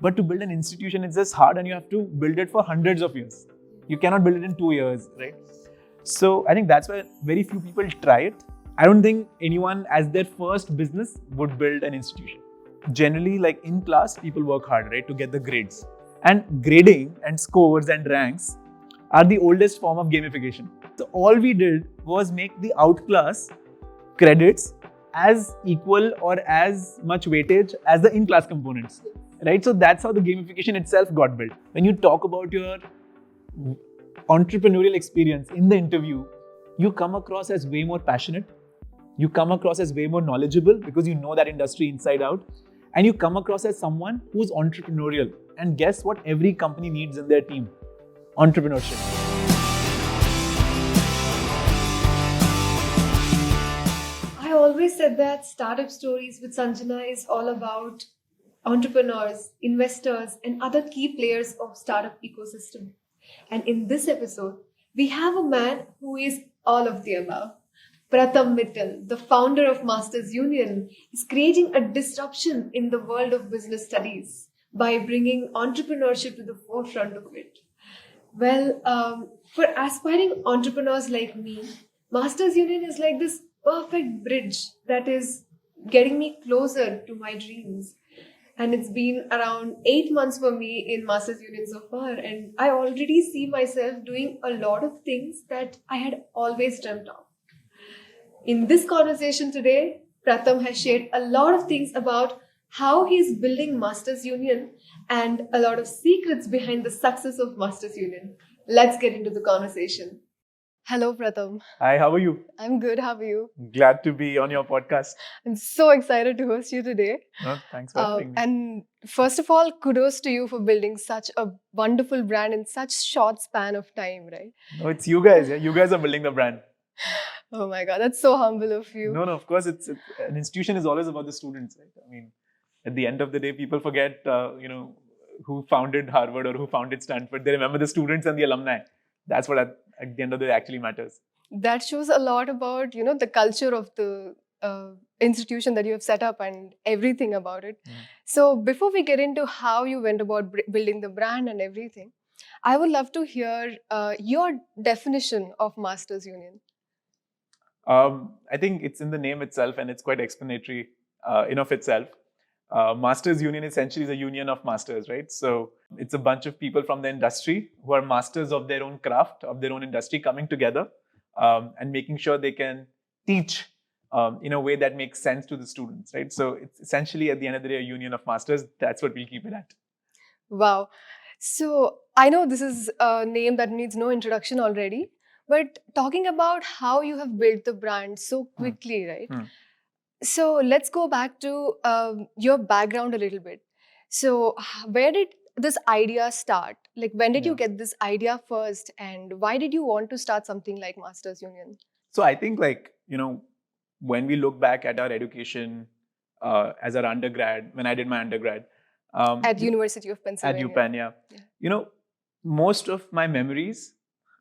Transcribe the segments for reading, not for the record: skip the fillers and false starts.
But to build an institution, it's just hard, and you have to build it for hundreds of years. You cannot build it in 2 years, right? So I think that's why very few people try it. I don't think anyone as their first business would build an institution. Generally, like in class, people work hard, right, to get the grades. And grading and scores and ranks are the oldest form of gamification. So all we did was make the outclass credits as equal or as much weightage as the in-class components, right? So that's how the gamification itself got built. When you talk about your entrepreneurial experience in the interview, you come across as way more passionate, you come across as way more knowledgeable because you know that industry inside out, and you come across as someone who's entrepreneurial. And guess what every company needs in their team? Entrepreneurship. I always said that Startup Stories with Sanjana is all about entrepreneurs, investors, and other key players of startup ecosystem. And in this episode, we have a man who is all of the above. Pratham Mittal, the founder of Masters Union, is creating a disruption in the world of business studies by bringing entrepreneurship to the forefront of it. Well, for aspiring entrepreneurs like me, Masters Union is like this perfect bridge that is getting me closer to my dreams. And it's been around 8 months for me in Masters Union so far. And I already see myself doing a lot of things that I had always dreamt of. In this conversation today, Pratham has shared a lot of things about how he's building Masters Union and a lot of secrets behind the success of Masters Union. Let's get into the conversation. Hello, Pratham. Hi, how are you? I'm good. How are you? Glad to be on your podcast. I'm so excited to host you today. No, thanks for having me. And first of all, kudos to you for building such a wonderful brand in such short span of time, right? No, it's you guys. Yeah? You guys are building the brand. Oh my God, that's so humble of you. No, of course, it's an institution is always about the students, right? I mean, at the end of the day, people forget, who founded Harvard or who founded Stanford. They remember the students and the alumni. That's what at the end of the day actually matters. That shows a lot about, the culture of the institution that you have set up and everything about it. So before we get into how you went about building the brand and everything, I would love to hear your definition of Masters Union. I think it's in the name itself, and it's quite explanatory in of itself. Masters Union essentially is a union of masters, right? So it's a bunch of people from the industry who are masters of their own craft, of their own industry, coming together and making sure they can teach in a way that makes sense to the students, right? So it's essentially at the end of the day a union of masters. That's what we'll keep it at. Wow. So I know this is a name that needs no introduction already, but talking about how you have built the brand so quickly, right? So let's go back to your background a little bit. So where did this idea start? Like, when did you get this idea first, and why did you want to start something like Masters Union? So I think, when we look back at our education as our undergrad, when I did my undergrad, at University of Pennsylvania. At UPenn, yeah. Most of my memories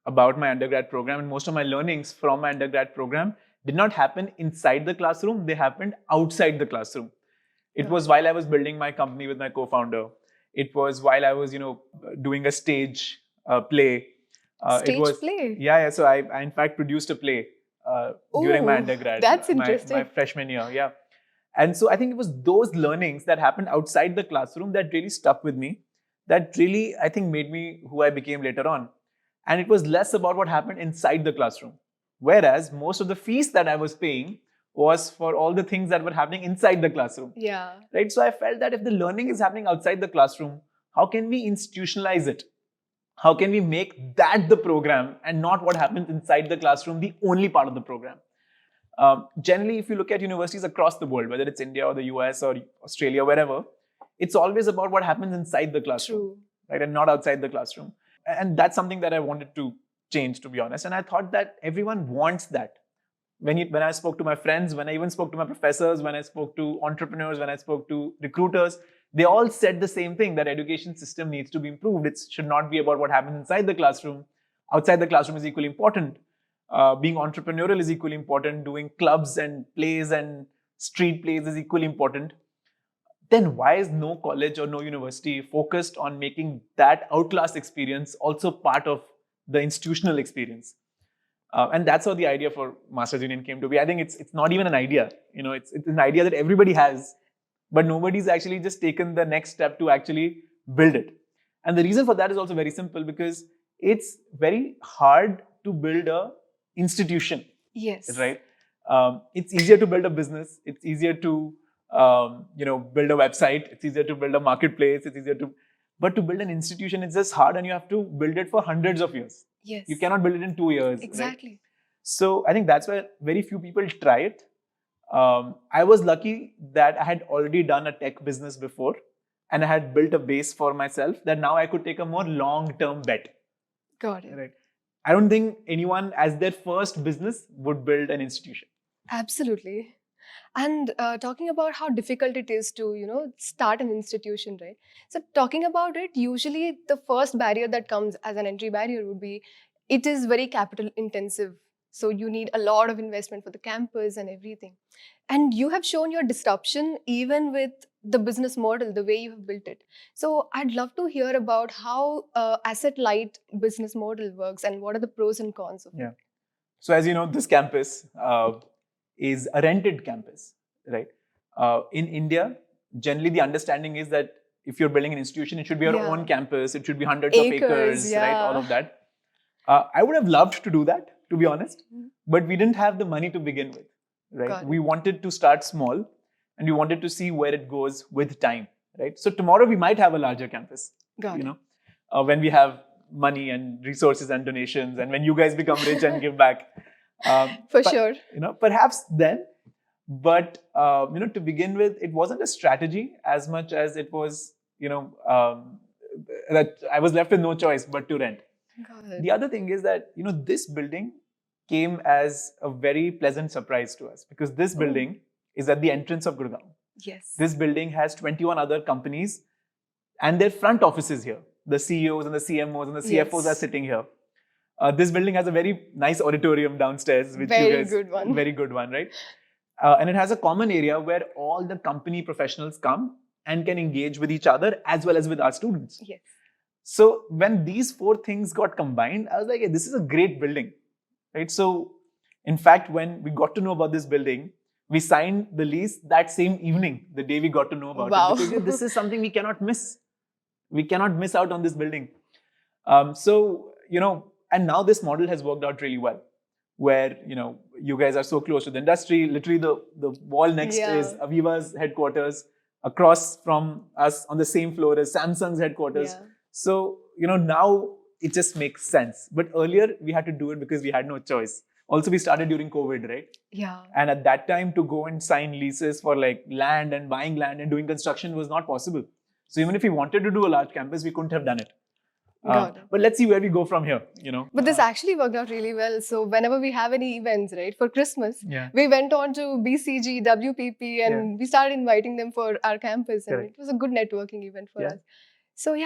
about my undergrad program and most of my learnings from my undergrad program did not happen inside the classroom. They happened outside the classroom. It was while I was building my company with my co-founder. It was while I was, doing a stage play. Play? Yeah. So I in fact produced a play during my undergrad. That's interesting. My freshman year, yeah. And so I think it was those learnings that happened outside the classroom that really stuck with me, that really, I think, made me who I became later on. And it was less about what happened inside the classroom. Whereas most of the fees that I was paying was for all the things that were happening inside the classroom. Yeah. Right. So I felt that if the learning is happening outside the classroom, how can we institutionalize it? How can we make that the program and not what happens inside the classroom the only part of the program? Generally, if you look at universities across the world, whether it's India or the US or Australia, wherever, it's always about what happens inside the classroom. True. Right, and not outside the classroom. And that's something that I wanted to change, to be honest. And I thought that everyone wants that. When I spoke to my friends, when I even spoke to my professors, when I spoke to entrepreneurs, when I spoke to recruiters, they all said the same thing, that education system needs to be improved. It should not be about what happens inside the classroom. Outside the classroom is equally important. Being entrepreneurial is equally important. Doing clubs and plays and street plays is equally important. then why is no college or no university focused on making that outclass experience also part of the institutional experience? And that's how the idea for Masters Union came to be. I think it's not even an idea. It's an idea that everybody has, but nobody's actually just taken the next step to actually build it. And the reason for that is also very simple, because it's very hard to build a institution. Yes. Right. It's easier to build a business. It's easier to build a website. It's easier to build a marketplace. But to build an institution, it's just hard, and you have to build it for hundreds of years. Yes. You cannot build it in 2 years. Exactly. Right? So I think that's why very few people try it. I was lucky that I had already done a tech business before, and I had built a base for myself that now I could take a more long-term bet. Got it. Right. I don't think anyone as their first business would build an institution. Absolutely. And talking about how difficult it is to, start an institution, right? So talking about it, usually the first barrier that comes as an entry barrier would be, it is very capital intensive. So you need a lot of investment for the campus and everything. And you have shown your disruption even with the business model, the way you have built it. So I'd love to hear about how asset light business model works and what are the pros and cons of it. So as you know, this campus is a rented campus, right? In India, generally the understanding is that if you're building an institution, it should be your own campus. It should be hundreds of acres, right? All of that. I would have loved to do that, to be honest, but we didn't have the money to begin with, right? We wanted to start small, and we wanted to see where it goes with time, right? So tomorrow we might have a larger campus, when we have money and resources and donations, and when you guys become rich and give back. Sure. Perhaps then. But to begin with, it wasn't a strategy as much as it was, that I was left with no choice but to rent. The other thing is that this building came as a very pleasant surprise to us, because this building is at the entrance of Gurgaon. Yes. This building has 21 other companies, and their front offices here. The CEOs and the CMOs and the CFOs are sitting here. This building has a very nice auditorium downstairs, which very good one, right? And it has a common area where all the company professionals come and can engage with each other as well as with our students. Yes. So when these 4 things got combined, I was like, hey, this is a great building, right? So in fact, when we got to know about this building, we signed the lease that same evening, the day we got to know about it. Because this is something we cannot miss. We cannot miss out on this building. And now this model has worked out really well, where, you guys are so close to the industry. Literally the wall next is Aviva's headquarters. Across from us on the same floor is Samsung's headquarters. Yeah. So, now it just makes sense. But earlier we had to do it because we had no choice. Also, we started during COVID, right? Yeah. And at that time, to go and sign leases for like land and buying land and doing construction was not possible. So even if we wanted to do a large campus, we couldn't have done it. But let's see where we go from here, But this actually worked out really well. So whenever we have any events, right, for Christmas, we went on to BCG, WPP, and we started inviting them for our campus. And it was a good networking event for us. So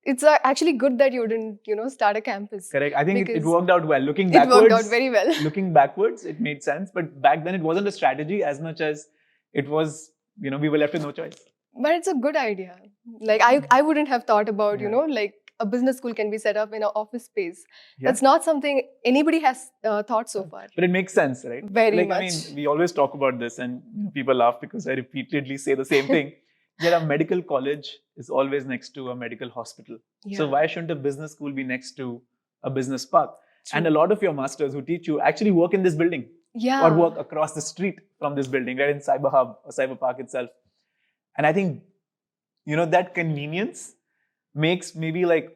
it's actually good that you didn't, start a campus. Correct. I think it worked out well. Looking backwards, it worked out very well. Looking backwards, it made sense. But back then, it wasn't a strategy as much as it was, we were left with no choice. But it's a good idea. Like, I wouldn't have thought about, like a business school can be set up in an office space. That's not something anybody has thought so far. But it makes sense, right? Very much. I mean, we always talk about this and people laugh because I repeatedly say the same thing. That a medical college is always next to a medical hospital. Yeah. So why shouldn't a business school be next to a business park? True. And a lot of your masters who teach you actually work in this building. Yeah. Or work across the street from this building, right in Cyber Hub or Cyber Park itself. And I think, that convenience makes maybe like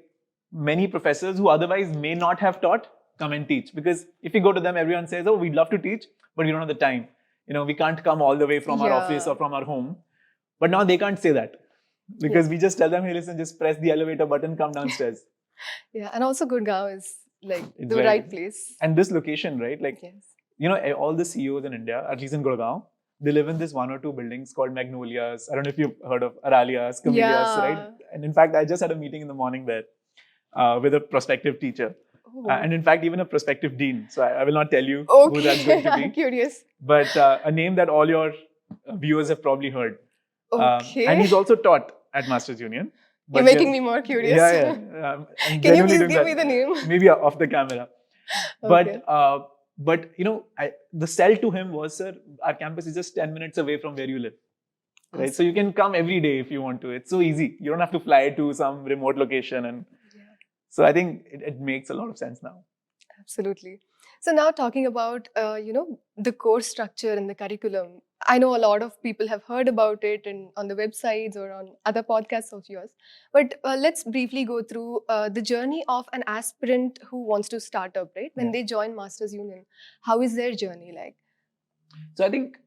many professors who otherwise may not have taught come and teach. Because if you go to them, everyone says, oh, we'd love to teach, but we don't have the time. We can't come all the way from our office or from our home. But now they can't say that because we just tell them, hey, listen, just press the elevator button, come downstairs. Yeah, and also Gurgaon is like it's the right place. And this location, right? Like, all the CEOs in India, at least in Gurgaon, they live in this 1 or 2 buildings called Magnolias. I don't know if you've heard of Aralias, Camellias, right? And in fact, I just had a meeting in the morning there with a prospective teacher. And in fact, even a prospective dean. So I will not tell you who that's going to be. I'm curious. But a name that all your viewers have probably heard. Okay. And he's also taught at Masters Union. You're making me more curious. Yeah. I'm Can you genuinely please doing give that. me the name? Maybe off the camera. Okay. But the sell to him was, sir, our campus is just 10 minutes away from where you live. Right? Awesome. So you can come every day if you want to. It's so easy. You don't have to fly to some remote location. And so I think it makes a lot of sense now. Absolutely. So now talking about the course structure and the curriculum, I know a lot of people have heard about it and on the websites or on other podcasts of yours. But let's briefly go through the journey of an aspirant who wants to start up, right? When they join Masters Union, how is their journey like? So I think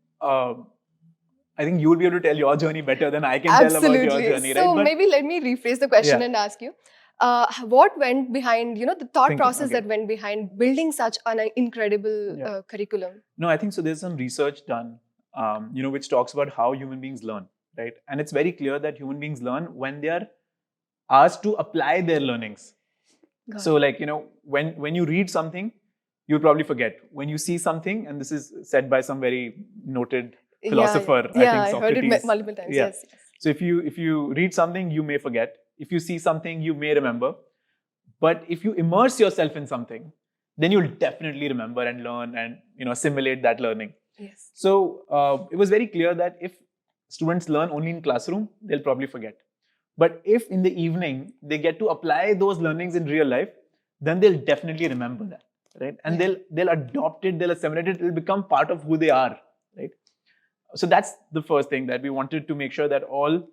you will be able to tell your journey better than I can tell about your journey, so right? But maybe let me rephrase the question and ask you, what went behind, the thought process that went behind building such an incredible curriculum? No, I think so. There's some research done, which talks about how human beings learn, right? And it's very clear that human beings learn when they are asked to apply their learnings. So, when you read something, you'll probably forget. When you see something, and this is said by some very noted philosopher, I think Socrates. I heard it multiple times. Yes. So if you read something, you may forget. If you see something, you may remember. But if you immerse yourself in something, then you'll definitely remember and learn and assimilate that learning. Yes. So it was very clear that if students learn only in classroom, they'll probably forget. But if in the evening they get to apply those learnings in real life, then they'll definitely remember that, right? And they'll adopt it, they'll assimilate it, it'll become part of who they are, right? So that's the first thing, that we wanted to make sure that all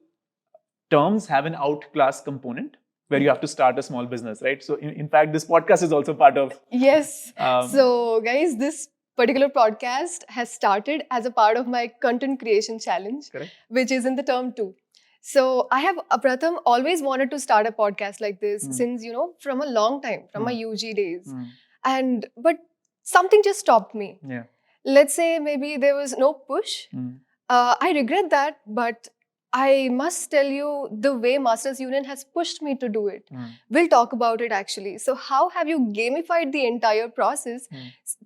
terms have an outclass component where you have to start a small business, right? So in fact, this podcast is also part of... Yes. So guys, this particular podcast has started as a part of my content creation challenge, which is in the term 2. So I have, Pratham, always wanted to start a podcast like this since, from a long time, from my UG days. But something just stopped me. Yeah. Let's say maybe there was no push. I regret that, but I must tell you the way Masters Union has pushed me to do it. We'll talk about it actually. So how have you gamified the entire process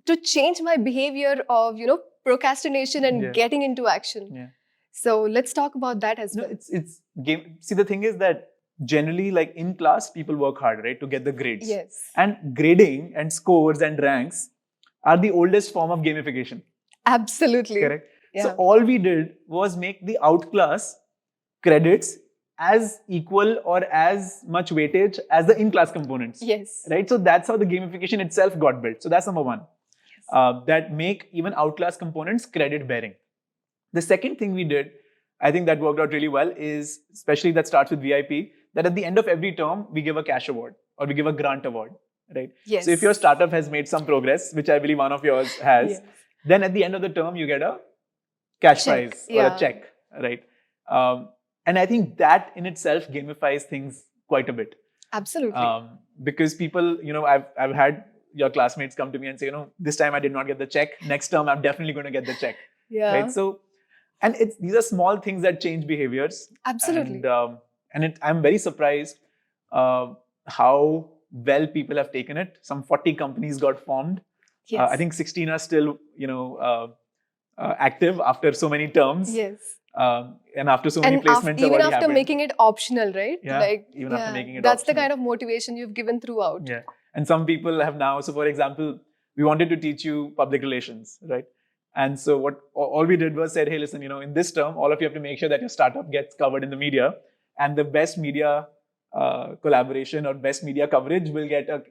to change my behavior of, procrastination and getting into action? Yeah. So let's talk about that as well. It's game. See, the thing is that generally, like in class, people work hard, right, to get the grades. Yes. And grading and scores and ranks are the oldest form of gamification. Absolutely. Correct. Yeah. So all we did was make the outclass credits as equal or as much weightage as the in-class components. Yes. Right. So that's how the gamification itself got built. So that's number one. Yes. That make even outclass components credit bearing. The second thing we did, I think that worked out really well, is especially that starts with VIP, that at the end of every term, we give a cash award or we give a grant award, right? Yes. So if your startup has made some progress, which I believe one of yours has, then at the end of the term, you get a cash prize or a check, right? And I think that in itself gamifies things quite a bit. Absolutely. Because people, I've had your classmates come to me and say, this time I did not get the check. Next term, I'm definitely going to get the check. Yeah. Right. So, and these are small things that change behaviors. Absolutely. And I'm very surprised how well people have taken it. Some 40 companies got formed. Yes. I think 16 are still, active after so many terms. Yes. And after so many placements, even after making it optional, right? Yeah. Even after making it that's optional. the kind of motivation you've given throughout. Yeah. And some people have now. So, for example, we wanted to teach you public relations, right? And so what all we did was said, hey, listen, in this term, all of you have to make sure that your startup gets covered in the media, and the best media collaboration or best media coverage will get a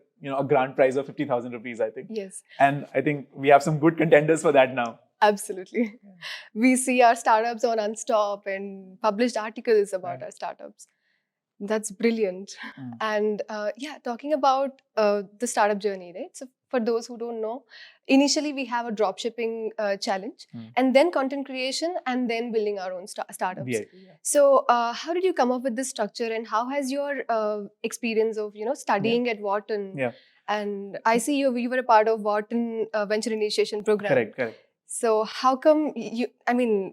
grant prize of 50,000 rupees, I think. Yes. And I think we have some good contenders for that now. Absolutely. Yeah. We see our startups on Unstop and published articles about our startups. That's brilliant. And talking about the startup journey, right? So for those who don't know, initially we have a dropshipping challenge, and then content creation, and then building our own startups. Yeah. So how did you come up with this structure, and how has your experience of studying at Wharton? Yeah. And I see you were a part of Wharton Venture Initiation Program. Correct. So how come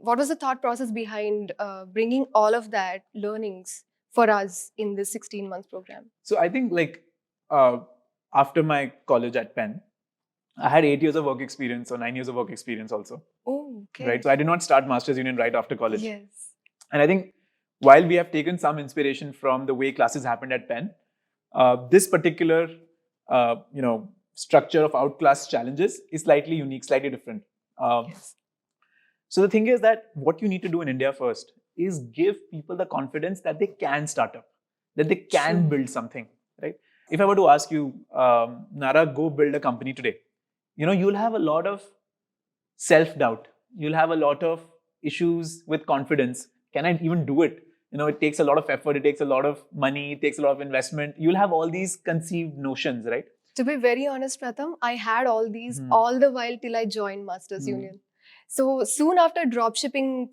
what was the thought process behind bringing all of that learnings for us in this 16-month program? So I think after my college at Penn, I had 8 years of work experience or 9 years of work experience also. Oh, okay. Right. So I did not start Masters Union right after college. Yes. And I think while we have taken some inspiration from the way classes happened at Penn, this particular structure of outclass challenges is slightly unique, slightly different. Yes. So the thing is that what you need to do in India first is give people the confidence that they can start up, that they can True. build something, right? If I were to ask you, Nara, go build a company today, you'll have a lot of self-doubt. You'll have a lot of issues with confidence. Can I even do it? It takes a lot of effort. It takes a lot of money. It takes a lot of investment. You'll have all these conceived notions, right? To be very honest, Pratham, I had all these Hmm. all the while till I joined Masters Union. So soon after dropshipping,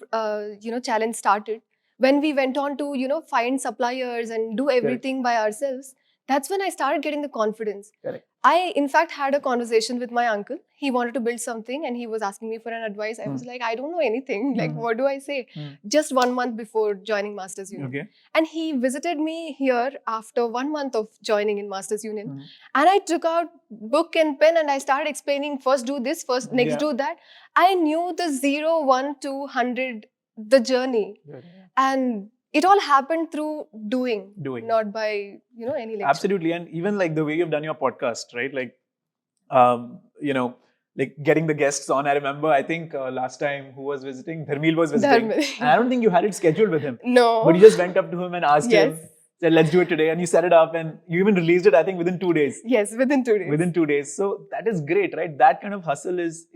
challenge started, when we went on to, find suppliers and do everything by ourselves, that's when I started getting the confidence. Correct. I, in fact, had a conversation with my uncle. He wanted to build something and he was asking me for an advice. I was like, I don't know anything. Like, what do I say? Just 1 month before joining Masters Union. Okay. And he visited me here after 1 month of joining in Masters Union. And I took out book and pen and I started explaining, first do this, first next do that. I knew the 0, 1, 2, 100, the journey. And it all happened through doing, not by, any lecture. Absolutely. And even like the way you've done your podcast, right? Like, like getting the guests on. I remember, I think last time who was visiting? Dharmil was visiting. And I don't think you had it scheduled with him. No. But you just went up to him and asked him, said, let's do it today. And you set it up and you even released it, I think, within 2 days. Yes, within 2 days. Within 2 days. So that is great, right? That kind of hustle is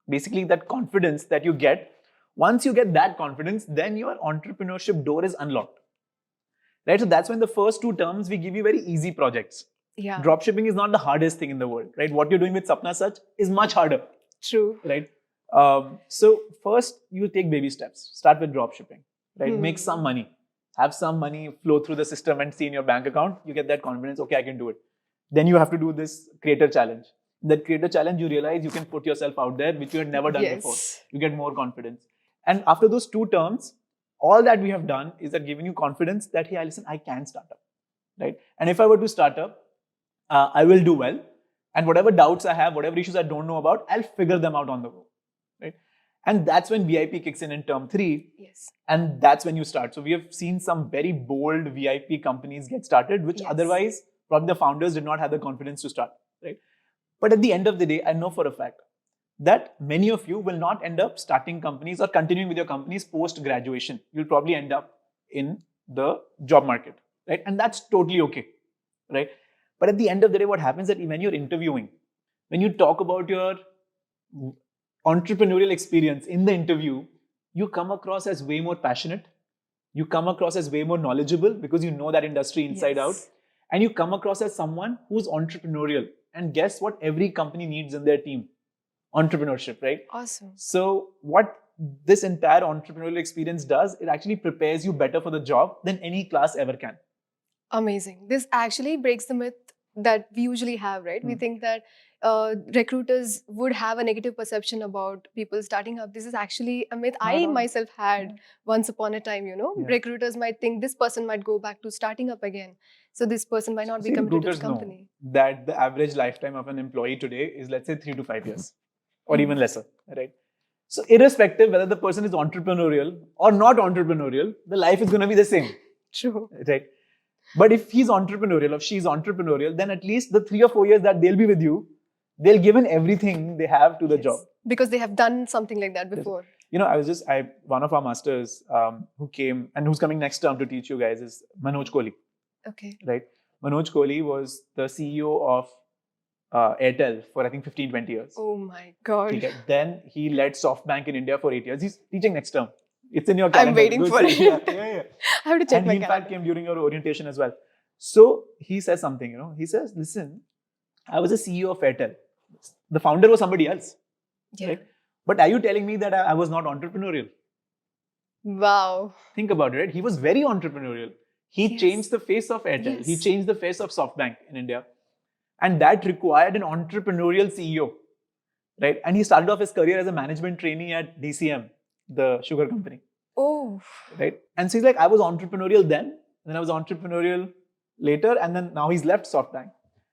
basically that confidence that you get. Once you get that confidence, then your entrepreneurship door is unlocked. Right? So that's when the first 2 terms, we give you very easy projects. Yeah. Dropshipping is not the hardest thing in the world, right? What you're doing with Sapna Sach is much harder. True. Right? So first, you take baby steps. Start with dropshipping, right? Make some money. Have some money flow through the system and see in your bank account. You get that confidence, okay, I can do it. Then you have to do this creator challenge. That creator challenge, you realize you can put yourself out there, which you had never done before. You get more confidence. And after those 2 terms, all that we have done is that giving you confidence that, hey, listen, I can start up, right? And if I were to start up, I will do well. And whatever doubts I have, whatever issues I don't know about, I'll figure them out on the go, right? And that's when VIP kicks in term 3. Yes. And that's when you start. So we have seen some very bold VIP companies get started, which otherwise probably the founders did not have the confidence to start, right? But at the end of the day, I know for a fact that many of you will not end up starting companies or continuing with your companies post-graduation. You'll probably end up in the job market, right? And that's totally okay, right? But at the end of the day, what happens is that when you're interviewing, when you talk about your entrepreneurial experience in the interview, you come across as way more passionate. You come across as way more knowledgeable because you know that industry inside out. And you come across as someone who's entrepreneurial. And guess what every company needs in their team? Entrepreneurship, right? Awesome. So what this entire entrepreneurial experience does, it actually prepares you better for the job than any class ever can. Amazing. This actually breaks the myth that we usually have, right? We think that recruiters would have a negative perception about people starting up. This is actually a myth I myself had once upon a time, Recruiters might think this person might go back to starting up again. So this person might not be committed to the company. Know that the average lifetime of an employee today is, let's say, 3 to 5 years or even lesser, right? So irrespective whether the person is entrepreneurial or not entrepreneurial, the life is going to be the same. True. Right? But if he's entrepreneurial or she's entrepreneurial, then at least the 3 or 4 years that they'll be with you, they'll give in everything they have to the job. Because they have done something like that before. One of our masters who came and who's coming next term to teach you guys is Manoj Kohli. Okay. Right? Manoj Kohli was the CEO of Airtel for I think 15-20 years. Oh my God. Okay. Then he led SoftBank in India for 8 years. He's teaching next term. It's in your calendar. I'm waiting for it. Yeah. I have to check and my calendar. he in fact came during your orientation as well. So he says something, he says, listen, I was a CEO of Airtel. The founder was somebody else. Yeah. Right? But are you telling me that I was not entrepreneurial? Wow. Think about it, right? He was very entrepreneurial. He changed the face of Airtel. He changed the face of SoftBank in India. And that required an entrepreneurial CEO. Right? And he started off his career as a management trainee at DCM, the sugar company. Oh. Right? And so he's like, I was entrepreneurial then I was entrepreneurial later, and then now he's left SoftBank.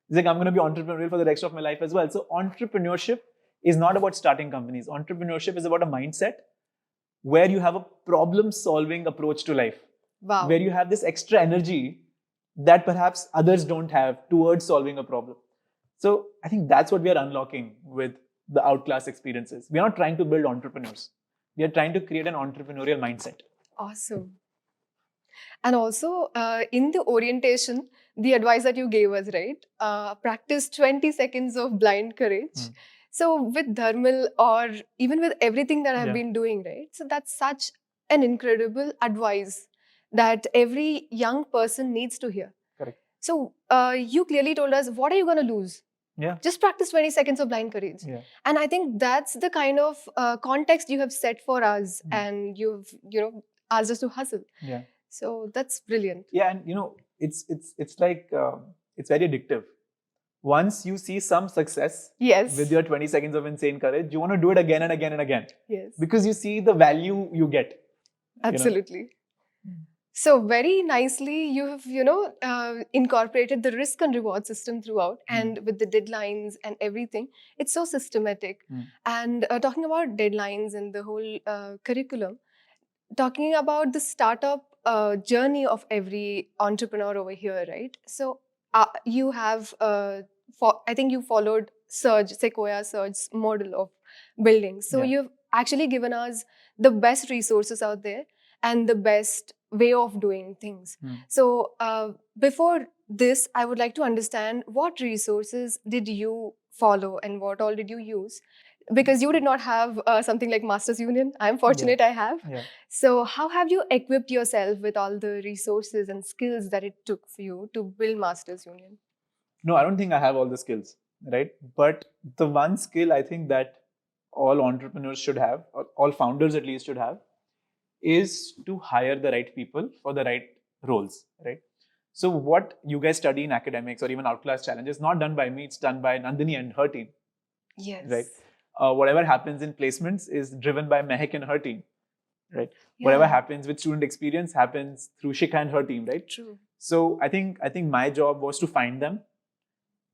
He's like, I'm going to be entrepreneurial for the rest of my life as well. So entrepreneurship is not about starting companies. Entrepreneurship is about a mindset where you have a problem-solving approach to life, Wow. where you have this extra energy that perhaps others don't have towards solving a problem. So I think that's what we are unlocking with the Outclass experiences. We are not trying to build entrepreneurs. We are trying to create an entrepreneurial mindset. Awesome. And also, in the orientation, the advice that you gave us, right? Practice 20 seconds of blind courage. So, with Dharmal or even with everything that I've been doing, right? So, that's such an incredible advice that every young person needs to hear. Correct. So, you clearly told us, what are you going to lose? Yeah. Just practice 20 seconds of blind courage. Yeah. And I think that's the kind of context you have set for us, and you've, asked us to hustle. Yeah. So that's brilliant. Yeah, and it's like it's very addictive. Once you see some success Yes. with your 20 seconds of insane courage, you want to do it again and again and again. Yes. Because you see the value you get. Absolutely. So very nicely you have incorporated the risk and reward system throughout, and with the deadlines and everything, it's so systematic. And talking about deadlines and the whole curriculum, talking about the startup journey of every entrepreneur over here, right? So you have, I think you followed Sequoia Surge's model of building. So you've actually given us the best resources out there and the best way of doing things. So before this, I would like to understand what resources did you follow and what all did you use? Because you did not have something like Masters Union. I'm fortunate I have. So how have you equipped yourself with all the resources and skills that it took for you to build Masters Union? No, I don't think I have all the skills, right? But the one skill I think that all entrepreneurs should have, or all founders at least should have, is to hire the right people for the right roles, right? So what you guys study in academics or even Outclass Challenge is not done by me, it's done by Nandini and her team. Yes. Right? Whatever happens in placements is driven by Mehak and her team, right? Whatever happens with student experience happens through Shikha and her team, right? True. So I think my job was to find them,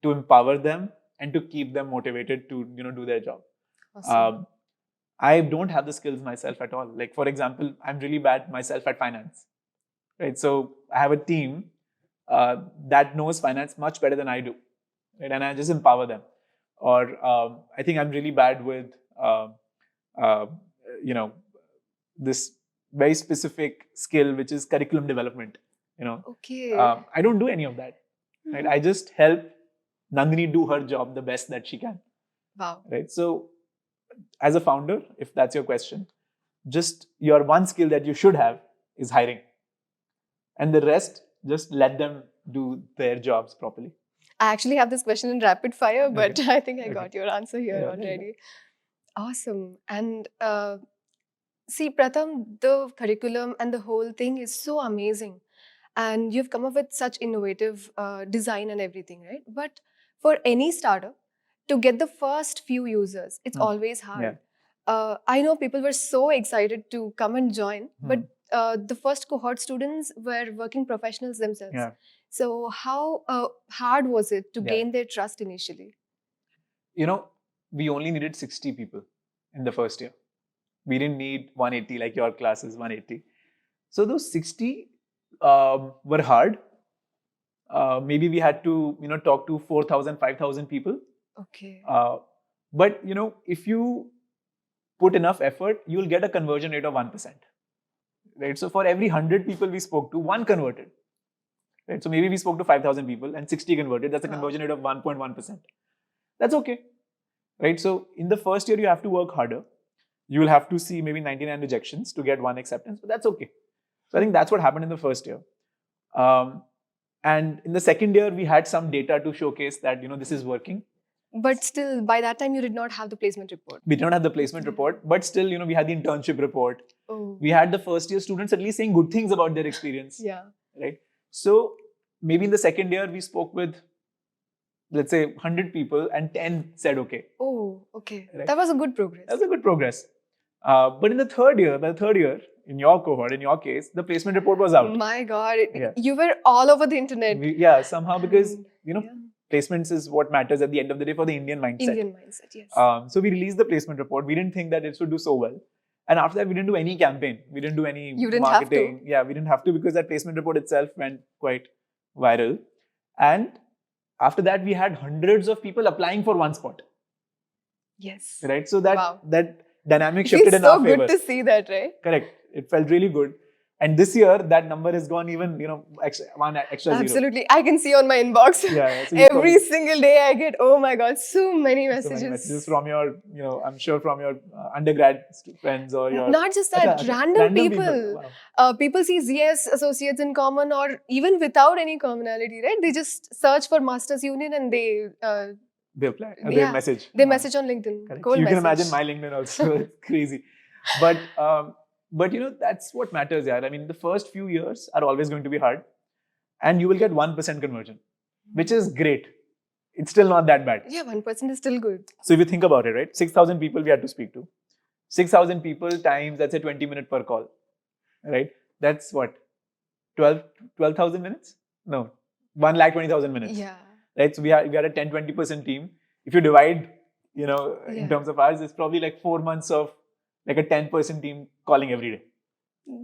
to empower them, and to keep them motivated to do their job. Awesome. I don't have the skills myself at all. Like, for example, I'm really bad myself at finance, right? So I have a team that knows finance much better than I do, right? And I just empower them. Or I think I'm really bad with, this very specific skill, which is curriculum development. Okay. I don't do any of that, right? I just help Nandini do her job the best that she can. Wow. Right? So, as a founder, if that's your question, just your one skill that you should have is hiring. And the rest, just let them do their jobs properly. I actually have this question in rapid fire, but I think I got your answer here already. Awesome. And see, Pratham, the curriculum and the whole thing is so amazing. And you've come up with such innovative design and everything, right? But for any startup, to get the first few users, it's always hard. I know people were so excited to come and join, but the first cohort students were working professionals themselves. So how hard was it to gain their trust initially? We only needed 60 people in the first year. We didn't need 180 like your class is 180. So those 60 were hard. Maybe we had to, talk to 4,000, 5,000 people. Okay. But, if you put enough effort, you'll get a conversion rate of 1%. Right? So for every 100 people we spoke to, one converted. Right? So maybe we spoke to 5,000 people and 60 converted. That's a conversion rate of 1.1%. That's okay. Right? So in the first year, you have to work harder. You will have to see maybe 99 rejections to get one acceptance, but that's okay. So I think that's what happened in the first year. And in the second year, we had some data to showcase that, this is working. But still, by that time, you did not have the placement report. We did not have the placement report, but still, we had the internship report. Oh. We had the first year students at least saying good things about their experience. Yeah. Right. So maybe in the second year, we spoke with, let's say, 100 people and 10 said okay. Oh, okay. Right? That was a good progress. That was a good progress. But in the third year, in your cohort, in your case, the placement report was out. My God. You were all over the internet. Somehow because, placements is what matters at the end of the day for the Indian mindset. Indian mindset, yes. So we released the placement report. We didn't think that it would do so well. And after that, we didn't do any campaign. We didn't do any You didn't have to. marketing. Yeah, we didn't have to because that placement report itself went quite viral. And after that, we had hundreds of people applying for one spot. Yes. Right? So that Wow. that dynamic It shifted feels in so our favor. good to see that, right? Correct. It felt really good. And this year, that number has gone even, one extra zero. Absolutely. I can see on my inbox. Yeah. So you Every probably- single day I get, oh my God, so many so messages. many messages from your, I'm sure from your undergrad friends or your... Not just that, Okay, random people. Wow. People see ZS associates in common or even without any commonality, right? They just search for Masters Union and they apply. They yeah, message. they message on LinkedIn. Correct. Cold You can message. imagine my LinkedIn also. It's crazy. But that's what matters, yeah. I mean, the first few years are always going to be hard. And you will get 1% conversion, which is great. It's still not that bad. Yeah, 1% is still good. So if you think about it, right? 6,000 people we had to speak to. 6,000 people times, let's say 20 minutes per call, right? That's what? 12,000 minutes? No, 1,20,000 minutes. Yeah. Right? So we had a 10-20% team. If you divide, in terms of hours, it's probably like 4 months of like a 10% team calling every day.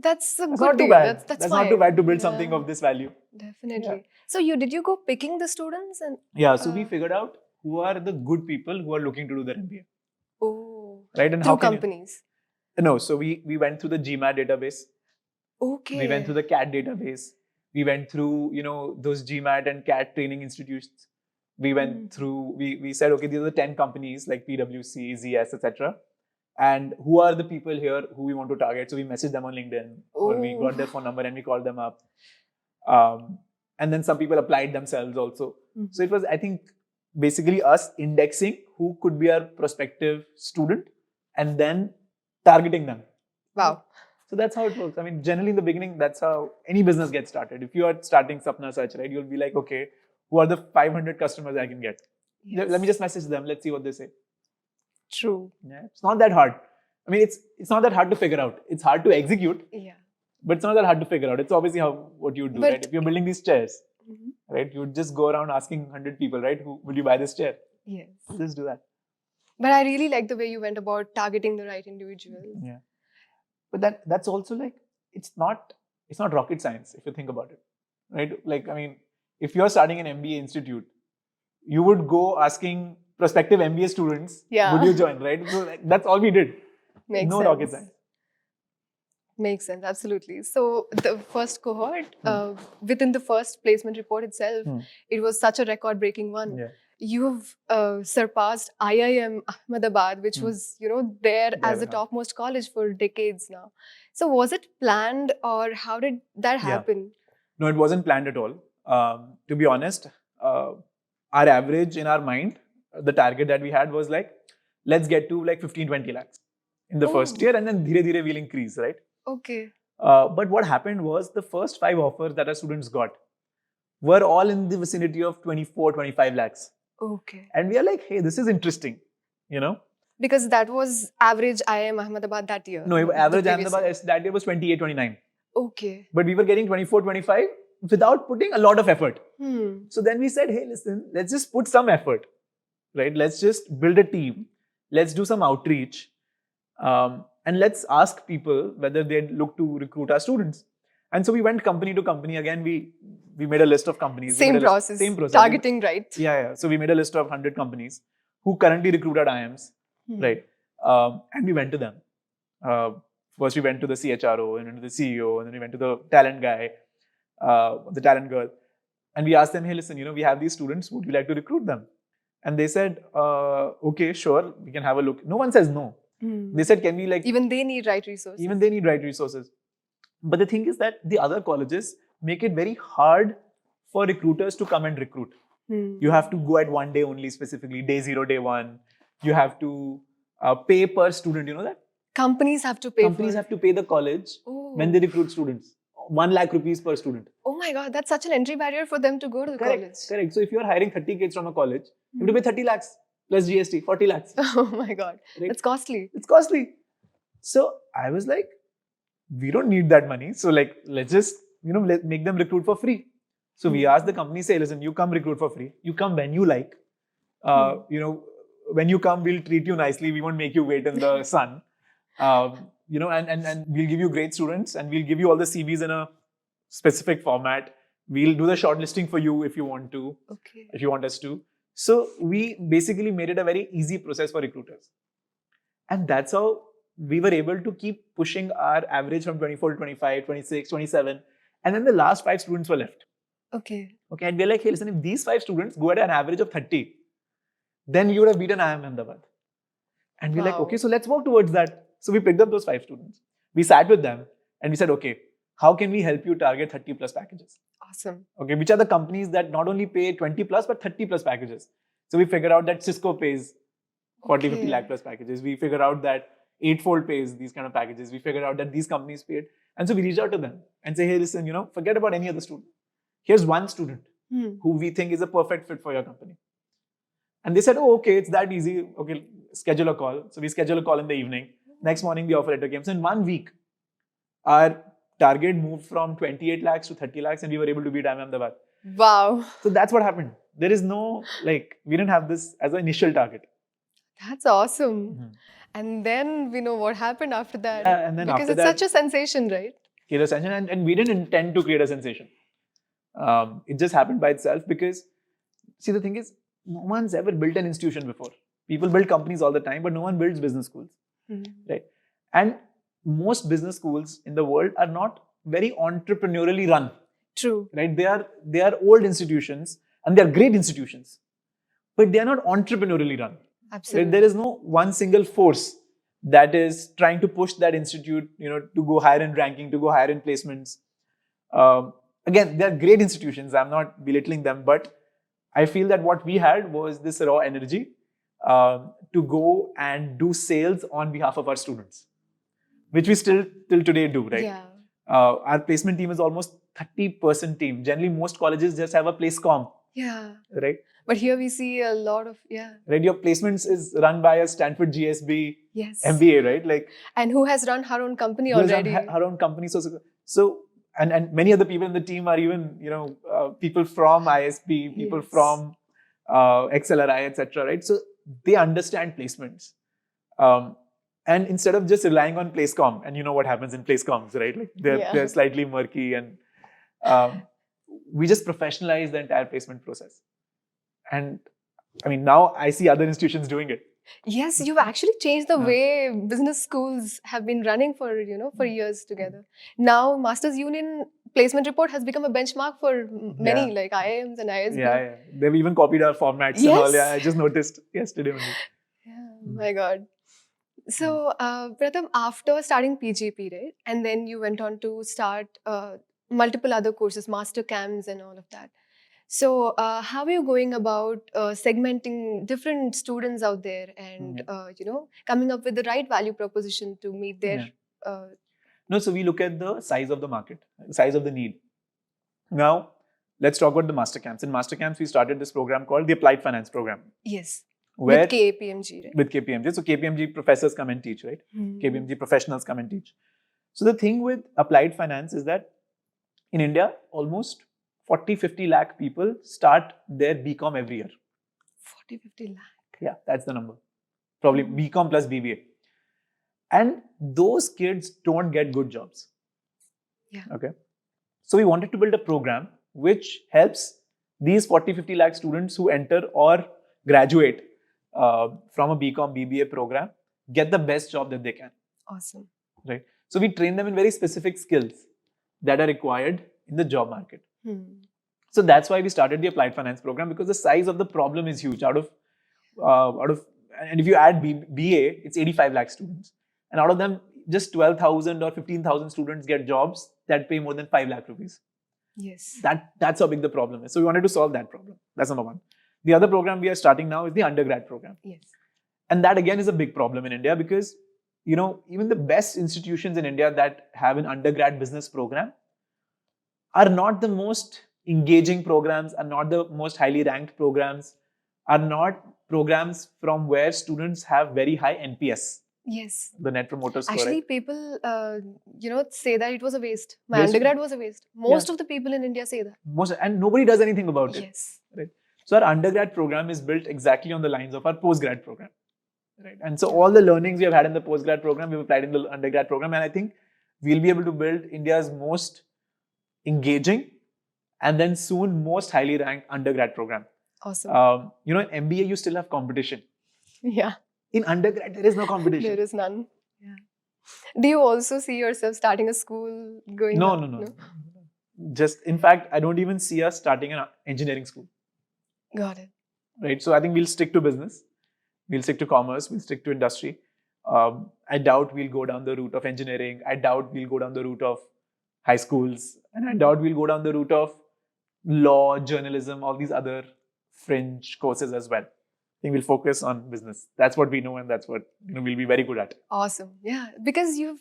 That's a good not too deal. bad. That's That's fine. not too bad to build something of this value. Definitely. Yeah. So did you go picking the students and So we figured out who are the good people who are looking to do their MBA. oh, Right? And through how can companies? No, so we went through the GMAT database. Okay. We went through the CAT database. We went through, those GMAT and CAT training institutes. We went through, we said, okay, these are the 10 companies like PwC, ZS, etc. And who are the people here who we want to target? So we messaged them on LinkedIn or we got their phone number and we called them up. And then some people applied themselves also. So it was, I think, basically us indexing who could be our prospective student and then targeting them. Wow. So that's how it works. I mean, generally in the beginning, that's how any business gets started. If you are starting Sapna Search, right, you'll be like, okay, who are the 500 customers I can get? Yes. Let me just message them. Let's see what they say. True. Yeah, it's not that hard. I mean, it's not that hard to figure out. It's hard to execute, Yeah. but it's not that hard to figure out. It's obviously what you do, But- right? If you're building these chairs, right, you would just go around asking 100 people, right, who will you buy this chair? Yes. Just do that. But I really like the way you went about targeting the right individual. Yeah. But that's also like, it's not rocket science if you think about it, right? Like, I mean, if you're starting an MBA institute, you would go asking prospective MBA students, Yeah. would you join, right? So like, that's all we did. Makes no sense. rocket science. Makes sense, absolutely. So the first cohort, within the first placement report itself, it was such a record-breaking one. Yeah. You've surpassed IIM Ahmedabad, which was, there as the Yeah. topmost college for decades now. So was it planned or how did that happen? No, it wasn't planned at all. To be honest, our average in our mind, the target that we had was like, let's get to like 15-20 lakhs in the first year and then dheere dheere we'll increase, right? Okay. But what happened was the first 5 offers that our students got were all in the vicinity of 24-25 lakhs. Okay. And we are like, hey, this is interesting, Because that was average IIM Ahmedabad that year. No, the average previous Ahmedabad year. that year was 28-29. Okay. But we were getting 24-25 without putting a lot of effort. Hmm. So then we said, hey, listen, let's just put some effort, right? Let's just build a team. Let's do some outreach. And let's ask people whether they'd look to recruit our students. And so we went company to company. Again, we made a list of companies. Same process. Same process. Targeting right. Yeah. So we made a list of 100 companies who currently recruit at IIMs, right? And we went to them. First, we went to the CHRO, and then to the CEO, and then we went to the talent guy, the talent girl. And we asked them, hey, listen, we have these students. Would you like to recruit them? And they said, okay, sure, we can have a look. No one says no. They said, can we like... Even they need right resources. Even they need right resources. But the thing is that the other colleges make it very hard for recruiters to come and recruit. You have to go at one day only, specifically, day 0, day 1. You have to pay per student, you know that? Companies have to pay Companies have to pay the college when they recruit students. 1 lakh rupees per student. Oh my God, that's such an entry barrier for them to go to the college. Correct. So if you are hiring 30 kids from a college, you have to pay 30 lakhs plus GST, 40 lakhs. Oh my God, Right? it's costly. It's costly. So I was like, we don't need that money. So like, let's just, make them recruit for free. So we asked the company, say, listen, you come recruit for free. You come when you like. When you come, we'll treat you nicely. We won't make you wait in the sun. and we'll give you great students, and we'll give you all the CVs in a specific format. We'll do the shortlisting for you if you want to, if you want us to. So we basically made it a very easy process for recruiters. And that's how we were able to keep pushing our average from 24 to 25, 26, 27. And then the last 5 students were left. Okay. And we're like, hey, listen, if these 5 students go at an average of 30, then you would have beaten IIM Ahmedabad. And we're like, okay, so let's work towards that. So we picked up those 5 students. We sat with them and we said, okay, how can we help you target 30 plus packages? Awesome. Okay, which are the companies that not only pay 20 plus, but 30 plus packages? So we figured out that Cisco pays 40, 50 lakh plus packages. We figured out that Eightfold pays these kind of packages. We figured out that these companies paid. And so we reached out to them and say, hey, listen, forget about any other student. Here's one student who we think is a perfect fit for your company. And they said, oh, okay, it's that easy. Okay, schedule a call. So we schedule a call in the evening. Next morning, the offer letter came. So in 1 week, our target moved from 28 lakhs to 30 lakhs and we were able to beat IIM Ahmedabad. Wow. So that's what happened. There is no, we didn't have this as an initial target. That's awesome. And then we know what happened after that. Yeah, and then because after it's such a sensation, right? Create a sensation, and we didn't intend to create a sensation. It just happened by itself because, see, the thing is, no one's ever built an institution before. People build companies all the time, but no one builds business schools, right? And most business schools in the world are not very entrepreneurially run. True. Right? They are old institutions and they are great institutions, but they are not entrepreneurially run. Absolutely. Right? There is no one single force that is trying to push that institute, to go higher in ranking, to go higher in placements. Again, they are great institutions. I'm not belittling them, but I feel that what we had was this raw energy to go and do sales on behalf of our students, which we still till today do, right? Yeah. Our placement team is almost 30% team. Generally, most colleges just have a place comm. Yeah. Right? But here we see a lot of, Right, your placements is run by a Stanford GSB MBA, right? And who has run her own company already. Her own company. So and many other people in the team are even, people from ISB, people from XLRI, etc. Right? So they understand placements. And instead of just relying on PlaceCom, and you know what happens in PlaceComs, right? They're slightly murky, and we just professionalize the entire placement process. And I mean, now I see other institutions doing it. Yes, you've actually changed the way business schools have been running for years together. Now, Masters Union placement report has become a benchmark for many like IIMs and ISB. Yeah. They've even copied our formats and all. Yeah, I just noticed yesterday only. Yeah, my God. So, Pratham, after starting PGP, right, and then you went on to start multiple other courses, master camps and all of that. So, how are you going about segmenting different students out there and, coming up with the right value proposition to meet their... No, so we look at the size of the market, size of the need. Now, let's talk about the master camps. In master camps, we started this program called the Applied Finance Program. Yes. Where, with KPMG, right? With KPMG. So KPMG professors come and teach, right? KPMG professionals come and teach. So the thing with applied finance is that in India, almost 40-50 lakh people start their BCom every year. 40-50 lakh? Yeah, that's the number. Probably BCom plus BBA. And those kids don't get good jobs. Yeah. Okay. So we wanted to build a program which helps these 40-50 lakh students who enter or graduate from a BCom BBA program get the best job that they can. Awesome. Right. So we train them in very specific skills that are required in the job market. So that's why we started the Applied Finance Program, because the size of the problem is huge. And if you add BA, it's 85 lakh students. And out of them, just 12,000 or 15,000 students get jobs that pay more than 5 lakh rupees. Yes. That's how big the problem is. So we wanted to solve that problem. That's number one. The other program we are starting now is the undergrad program. Yes. And that again is a big problem in India because, even the best institutions in India that have an undergrad business program are not the most engaging programs, are not the most highly ranked programs, are not programs from where students have very high NPS. Yes. The Net Promoter Score. Actually, people, say that it was a waste. My undergrad was a waste. Most of the people in India say that. And nobody does anything about it. Yes. Right? So our undergrad program is built exactly on the lines of our postgrad program. right? And so all the learnings we have had in the postgrad program, we've applied in the undergrad program, and I think we'll be able to build India's most engaging and then soon most highly ranked undergrad program. Awesome. In MBA, you still have competition. Yeah. In undergrad, there is no competition. There is none. Yeah. Do you also see yourself starting a school going? No. Just, in fact, I don't even see us starting an engineering school. Got it. Right. So I think we'll stick to business. We'll stick to commerce. We'll stick to industry. I doubt we'll go down the route of engineering. I doubt we'll go down the route of high schools. And I doubt we'll go down the route of law, journalism, all these other fringe courses as well. I think we'll focus on business. That's what we know, and that's what we'll be very good at. Awesome. Yeah, because you've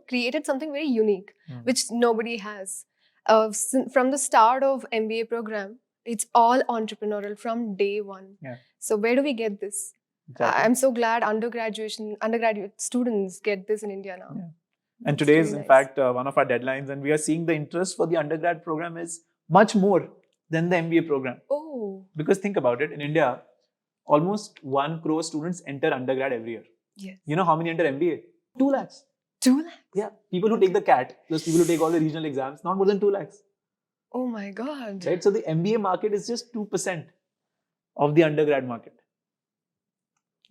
created something very unique, which nobody has. From the start of MBA program, it's all entrepreneurial from day one. Yeah. So where do we get this? Exactly. I'm so glad undergraduate students get this in India now. Yeah. And today is, in fact, one of our deadlines, and we are seeing the interest for the undergrad program is much more than the MBA program. Oh. Because think about it, in India, almost 1 crore students enter undergrad every year. Yes. You know how many enter MBA? 2 lakhs. 2 lakhs? Yeah. People who take the CAT, those people who take all the regional exams, not more than 2 lakhs. Oh my God. Right? So the MBA market is just 2% of the undergrad market.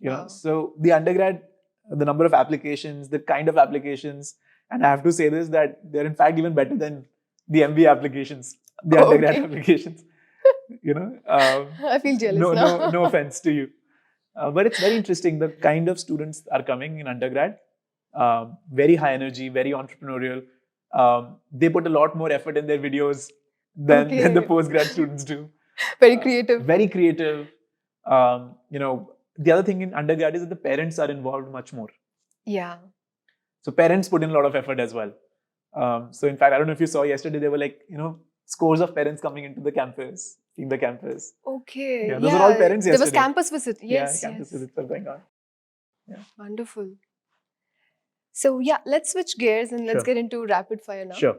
Wow. So the undergrad, the number of applications, the kind of applications, and I have to say this, that they're in fact even better than the MBA applications, the undergrad applications. I feel jealous now. No offense to you. But it's very interesting, the kind of students are coming in undergrad. Very high energy, very entrepreneurial. They put a lot more effort in their videos than the postgrad students do. Very creative. Very creative. The other thing in undergrad is that the parents are involved much more. Yeah. So parents put in a lot of effort as well. So in fact, I don't know if you saw yesterday, there were scores of parents coming into the campus, seeing the campus. Okay. Yeah, those are all parents yesterday. There was campus visit. Yes. Yeah, campus visits are going on. Yeah. Wonderful. So yeah, let's switch gears and let's get into rapid fire now. Sure.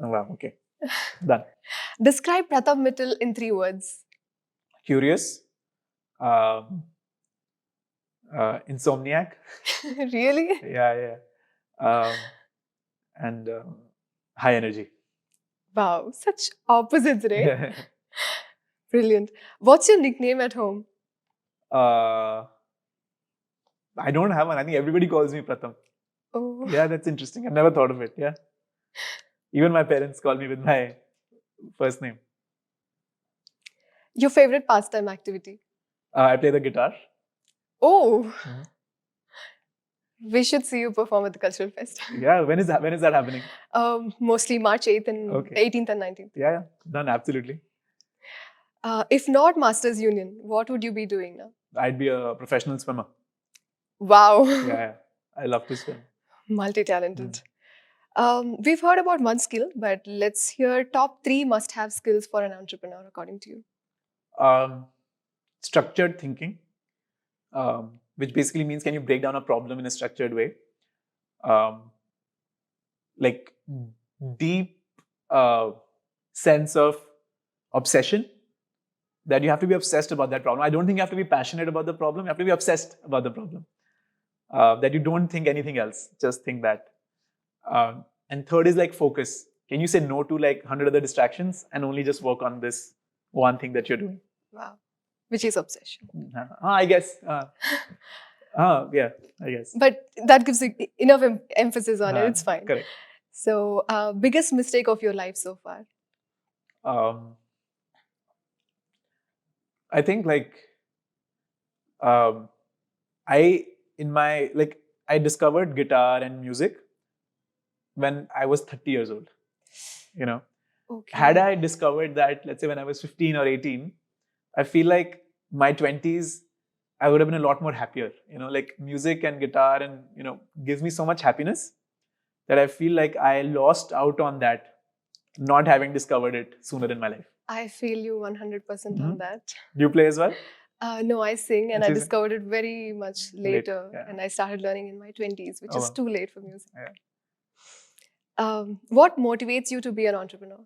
Oh, wow. Okay. Done. Describe Pratham Mittal in 3 words. Curious. Insomniac. Really? Yeah. And high energy. Wow, such opposites, right? Brilliant. What's your nickname at home? I don't have one. I think everybody calls me Pratham. Oh. Yeah, that's interesting. I've never thought of it. Yeah. Even my parents call me with my first name. Your favorite pastime activity? I play the guitar. Oh. Mm-hmm. We should see you perform at the Cultural Fest. Yeah, when is that happening? Mostly March 8th and 18th and 19th. Yeah, done, absolutely. If not Masters Union, what would you be doing now? I'd be a professional swimmer. Wow. Yeah, I love to swim. Multi-talented. We've heard about one skill, but let's hear top 3 must-have skills for an entrepreneur, according to you. Structured thinking. Which basically means, can you break down a problem in a structured way? Like deep sense of obsession, that you have to be obsessed about that problem. I don't think you have to be passionate about the problem. You have to be obsessed about the problem. That you don't think anything else, just think that. And third is like focus. Can you say no to like 100 other distractions and only just work on this one thing that you're doing? Wow. Which is obsession. I guess. Yeah, I guess. But that gives you enough emphasis on it. It's fine. Correct. So, biggest mistake of your life so far? I think I discovered guitar and music when I was 30 years old. Okay. Had I discovered that, let's say when I was 15 or 18, I feel like my 20s, I would have been a lot more happier. Like music and guitar and, gives me so much happiness that I feel like I lost out on that, not having discovered it sooner in my life. I feel you 100% on that. Do you play as well? No, I sing, and I discovered it very much later. Yeah. And I started learning in my 20s, which is too late for music. Yeah. What motivates you to be an entrepreneur?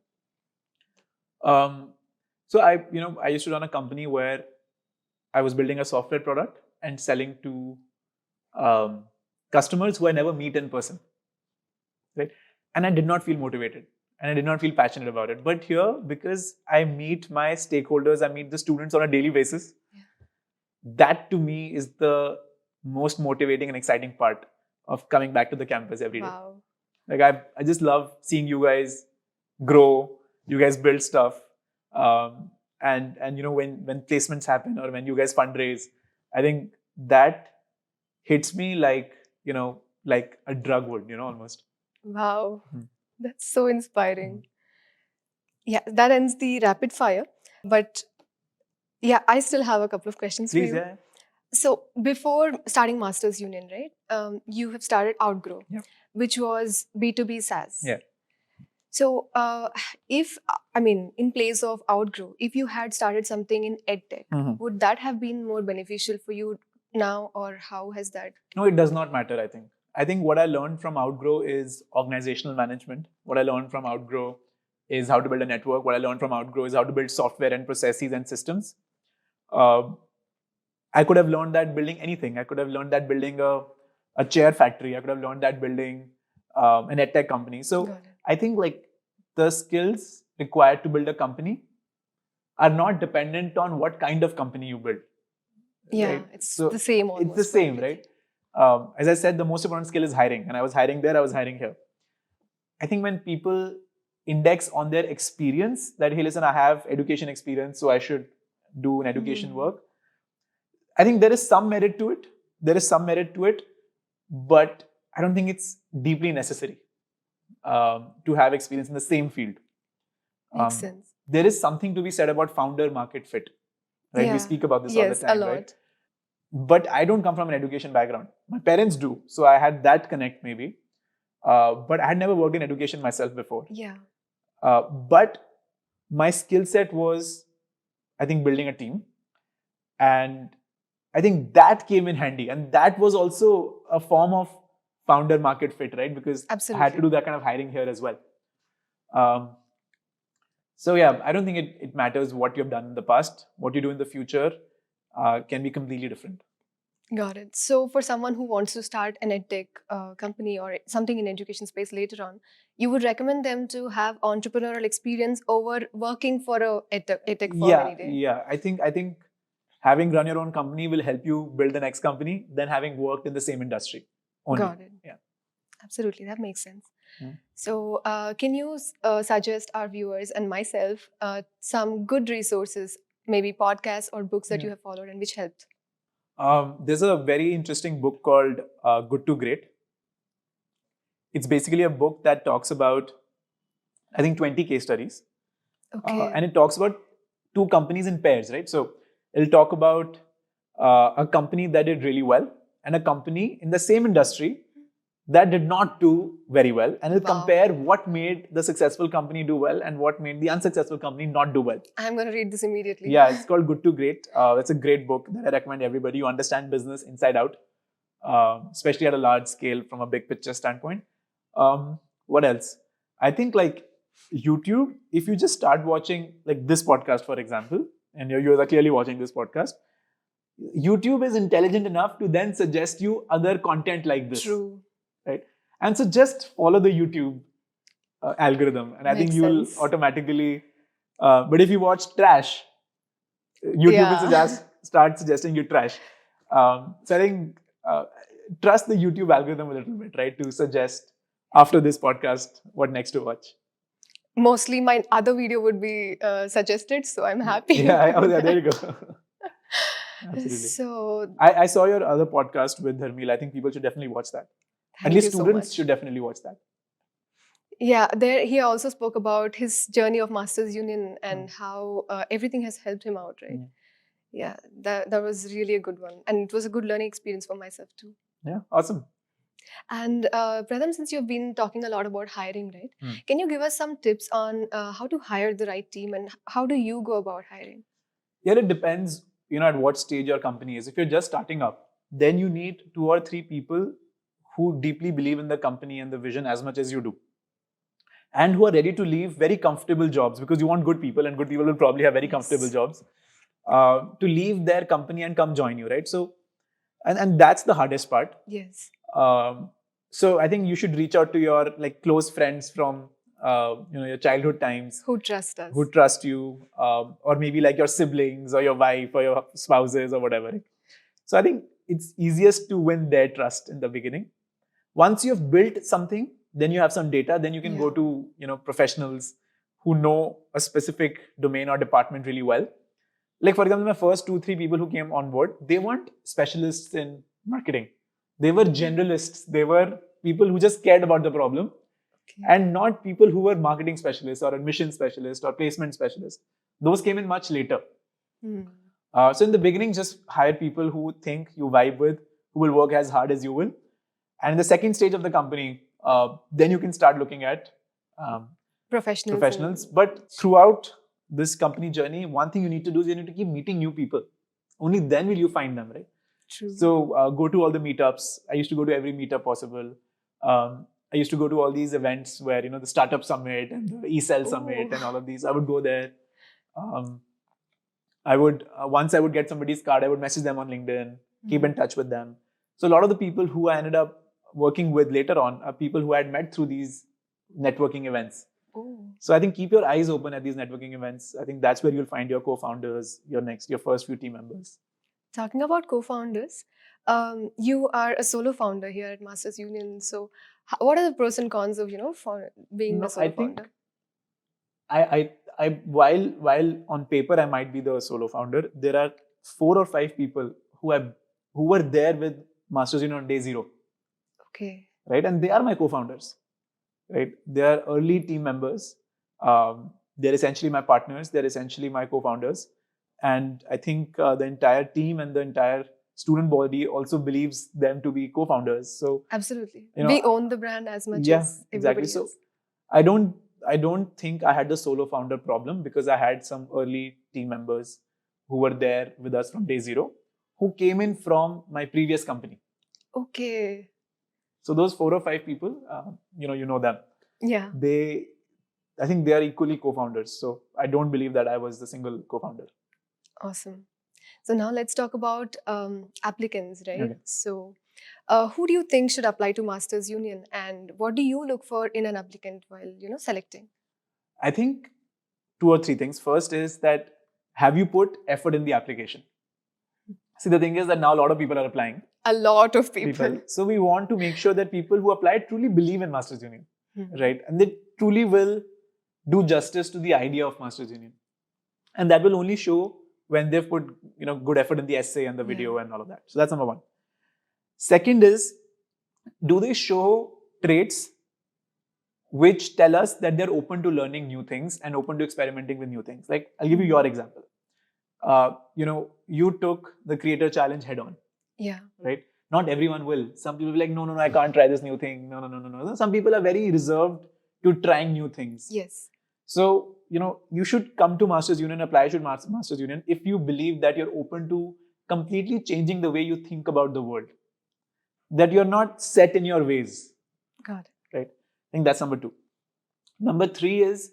So I used to run a company where I was building a software product and selling to customers who I never meet in person, right? And I did not feel motivated and I did not feel passionate about it. But here, because I meet my stakeholders, I meet the students on a daily basis, that to me is the most motivating and exciting part of coming back to the campus every day. Wow. Like I just love seeing you guys grow, you guys build stuff, and when placements happen or when you guys fundraise, I think that hits me like a drug would, almost. Wow. That's so inspiring. Yeah, that ends the rapid fire. But yeah, I still have a couple of questions Please, for you. yeah. So before starting Masters Union, right? You have started Outgrow, Yeah. which was B2B SaaS. Yeah. So in place of Outgrow, if you had started something in EdTech, would that have been more beneficial for you now, or how has that? No, it does not matter, I think. I think what I learned from Outgrow is organizational management. What I learned from Outgrow is how to build a network. What I learned from Outgrow is how to build software and processes and systems. I could have learned that building anything. I could have learned that building a chair factory. I could have learned that building an edtech company. So I think like the skills required to build a company are not dependent on what kind of company you build. Yeah, right? it's the same almost. It's the same, right? As I said, the most important skill is hiring. And I was hiring there, I was hiring here. I think when people index on their experience that, hey, listen, I have education experience, so I should do an education work. I think there is some merit to it. But I don't think it's deeply necessary to have experience in the same field. Makes sense. There is something to be said about founder market fit, right? Yeah. We speak about this all the time, a lot. right? But I don't come from an education background. My parents do, so I had that connect maybe. But I had never worked in education myself before. Yeah. But my skill set was, I think, building a team. And I think that came in handy. And that was also a form of founder market fit, right? Because Absolutely. I had to do that kind of hiring here as well. So yeah, I don't think it matters what you've done in the past. What you do in the future can be completely different. Got it. So for someone who wants to start an edtech company or something in education space later on, you would recommend them to have entrepreneurial experience over working for a edtech firm any day? Yeah. I think having run your own company will help you build the next company than having worked in the same industry only. Got it. Yeah. Absolutely. That makes sense. So can you suggest our viewers and myself some good resources, maybe podcasts or books that you have followed and which helped? There's a very interesting book called Good to Great. It's basically a book that talks about, I think, 20 case studies. Okay. And it talks about two companies in pairs, right? So it'll talk about a company that did really well and a company in the same industry that did not do very well. And it'll compare what made the successful company do well and what made the unsuccessful company not do well. I'm going to read this immediately. Yeah, it's called Good to Great. It's a great book that I recommend everybody. You understand business inside out, especially at a large scale from a big picture standpoint. What else? I think like YouTube, if you just start watching like this podcast, for example, and you are clearly watching this podcast, YouTube is intelligent enough to then suggest you other content like this. True. Right? And so just follow the YouTube algorithm, and I think you'll automatically. But if you watch trash, YouTube will start suggesting you trash. So I think trust the YouTube algorithm a little bit, right, to suggest after this podcast what next to watch. Mostly my other video would be suggested, so I'm happy. Yeah, there you go. Absolutely. So I saw your other podcast with Dharmil. I think people should definitely watch that. At least students should definitely watch that. Yeah, there he also spoke about his journey of Masters Union and how everything has helped him out, right? Yeah, that was really a good one. And it was a good learning experience for myself too. Yeah, awesome. And Pratham, since you've been talking a lot about hiring, right? Can you give us some tips on how to hire the right team and how do you go about hiring? Yeah, it depends, at what stage your company is. If you're just starting up, then you need 2 or 3 people who deeply believe in the company and the vision as much as you do. And who are ready to leave very comfortable jobs, because you want good people and good people will probably have very comfortable jobs, to leave their company and come join you, right? So And that's the hardest part. Yes. So I think you should reach out to your like close friends from your childhood times Who trust us. who trust you, or maybe like your siblings or your wife or your spouses or whatever. So I think it's easiest to win their trust in the beginning. Once you've built something, then you have some data, then you can go to professionals who know a specific domain or department really well. Like for example, my first 2-3 people who came on board, they weren't specialists in marketing. They were generalists. They were people who just cared about the problem, and not people who were marketing specialists or admission specialists or placement specialists. Those came in much later. So in the beginning, just hire people who think you vibe with, who will work as hard as you will. And in the second stage of the company, then you can start looking at professionals. But throughout this company journey, one thing you need to do is you need to keep meeting new people. Only then will you find them, right? True. So go to all the meetups. I used to go to every meetup possible. I used to go to all these events where, the Startup Summit and the eSell Summit and all of these. I would go there. I would, once I would get somebody's card, I would message them on LinkedIn, keep in touch with them. So a lot of the people who I ended up working with later on are people who I had met through these networking events. So I think keep your eyes open at these networking events. I think that's where you'll find your co-founders, your first few team members. Talking about co-founders, you are a solo founder here at Masters Union. So what are the pros and cons of, for being a solo founder? While on paper I might be the solo founder, there are 4 or 5 people who were there with Masters Union on day 0. Okay. Right, and they are my co-founders. Right, they are early team members. They're essentially my partners. They're essentially my co-founders, and I think the entire team and the entire student body also believes them to be co-founders. So absolutely, we own the brand as much as everybody else. So I don't think I had the solo founder problem, because I had some early team members who were there with us from day 0, who came in from my previous company. Okay. So those 4 or 5 people, you know them. Yeah. I think they are equally co-founders. So I don't believe that I was the single co-founder. Awesome. So now let's talk about applicants, right? Okay. So who do you think should apply to Masters Union, and what do you look for in an applicant while, selecting? I think 2 or 3 things. First is that, have you put effort in the application? See, the thing is that now a lot of people are applying. A lot of people. So we want to make sure that people who apply truly believe in Masters Union, right? And they truly will do justice to the idea of Masters Union. And that will only show when they've put, good effort in the essay and the video and all of that. So that's number 1. Second is, do they show traits which tell us that they're open to learning new things and open to experimenting with new things? Like, I'll give you your example. You took the creator challenge head on. Yeah. Right? Not everyone will. Some people will be like, no, I can't try this new thing. No. Some people are very reserved to trying new things. Yes. So, you should come to Masters Union, apply to Masters Union if you believe that you're open to completely changing the way you think about the world. That you're not set in your ways. Got it. Right? I think that's number 2. Number 3 is,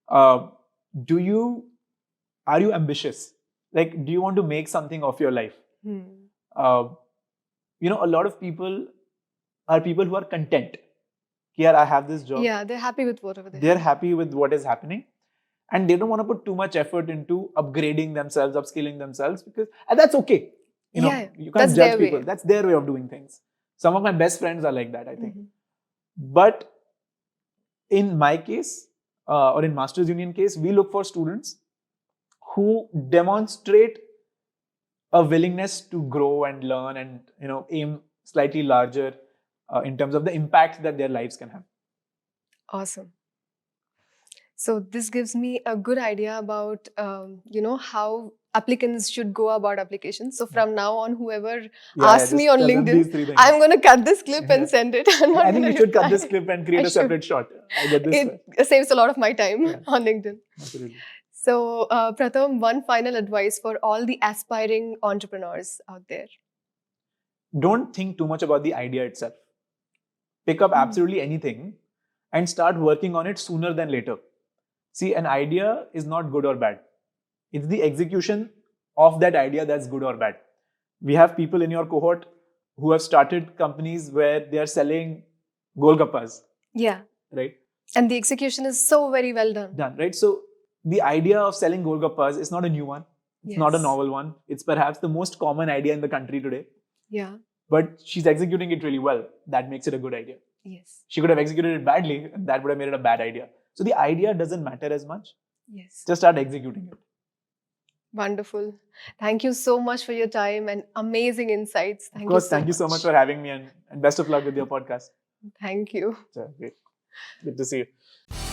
are you ambitious? Like, do you want to make something of your life? A lot of people are people who are content. Here, I have this job. Yeah, they're happy with whatever they're happy with what is happening. And they don't want to put too much effort into upgrading themselves, upskilling themselves, and that's okay. You can't judge people. Way. That's their way of doing things. Some of my best friends are like that, I think. But in my case, or in Masters Union case, we look for students who demonstrate a willingness to grow and learn and aim slightly larger in terms of the impact that their lives can have. Awesome. So this gives me a good idea about how applicants should go about applications. So from now on, whoever asks me on LinkedIn, I'm going to cut this clip and send it. I think you should cut this clip and create a separate shot. It saves a lot of my time on LinkedIn. Absolutely. So, Pratham, one final advice for all the aspiring entrepreneurs out there. Don't think too much about the idea itself. Pick up absolutely anything and start working on it sooner than later. See, an idea is not good or bad. It's the execution of that idea that's good or bad. We have people in your cohort who have started companies where they are selling golgappas, Yeah. right? And the execution is so very well done. Done, right? So the idea of selling golgappas is not a new one. It's not a Yes. novel one. It's perhaps the most common idea in the country today. Yeah. But she's executing it really well. That makes it a good idea. Yes. She could have executed it badly, and that would have made it a bad idea. So the idea doesn't matter as much. Yes. Just start executing it. Wonderful. Thank you so much for your time and amazing insights. Of course, thank you so much for having me, and best of luck with your podcast. Thank you. So, great. Good to see you.